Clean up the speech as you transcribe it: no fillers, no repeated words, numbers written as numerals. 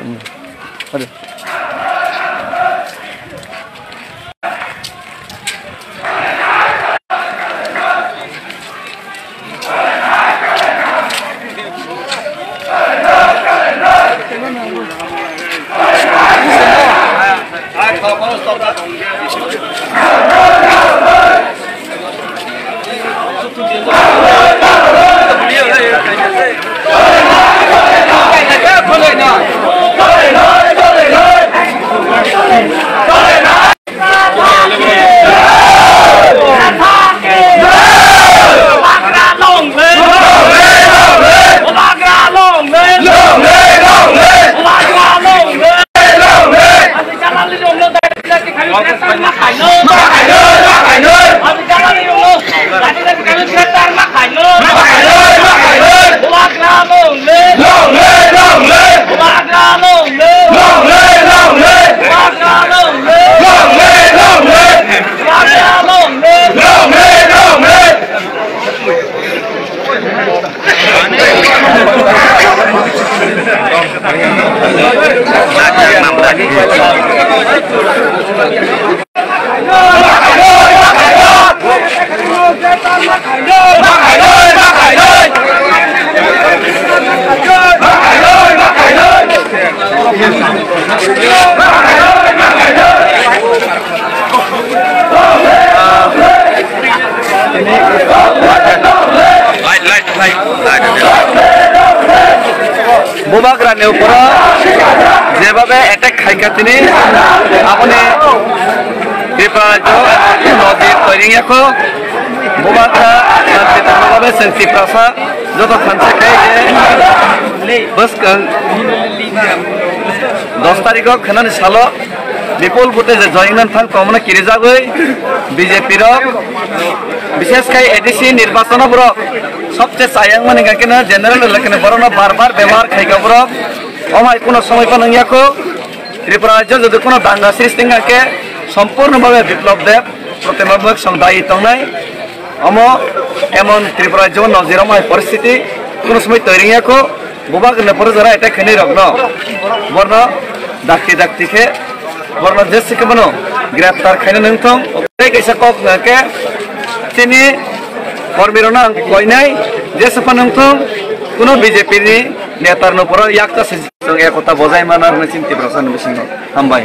Aduh. Bubagrane upora jebabe attack khaikatini apne Tripurajo nodi toiringako bubagra santibabe sensi prasa joto khanse kai je bas 10 tarikh khanan salo বিপুল ভোটে যে জয়িংনান থাং কমনে কিরে যাগৈ BJP র বিশেষ কাই ADC নির্বাচন বর সবচেয়ে সায়াং মানে গাকেনা জেনারেল ইলেকশন বরন বারবার ব্যবহার খাইকা বর অমাই কোন সময় কোন ইয়াকো ত্রিপুরা রাজ্য যদি কোন দাঙ্গা সৃষ্টি গাকে সম্পূর্ণভাবে বিপ্লব দেব প্রতিমাবক সংদায়ী তংনাই অম এমন ত্রিপুরা রাজ্য নজিরমাই পরিস্থিতি কোন সময় তৈরি ইয়াকো বুবাগ নেপর যারা এটা খেনি রগ্ন বর্ণ ডাক্তি খে বর্ণ জেসি কে বনো গ্রেফতার খাইনে নংথং ওই কেসা কক নাকে তিনি কর্মীরনা কই নাই জেসি ফনংথং কোন বিজেপি নি নেতার নপর ইয়াকতা সিং একতা বজাই মানার চিন্তি প্রশ্ন বিসিং হামবাই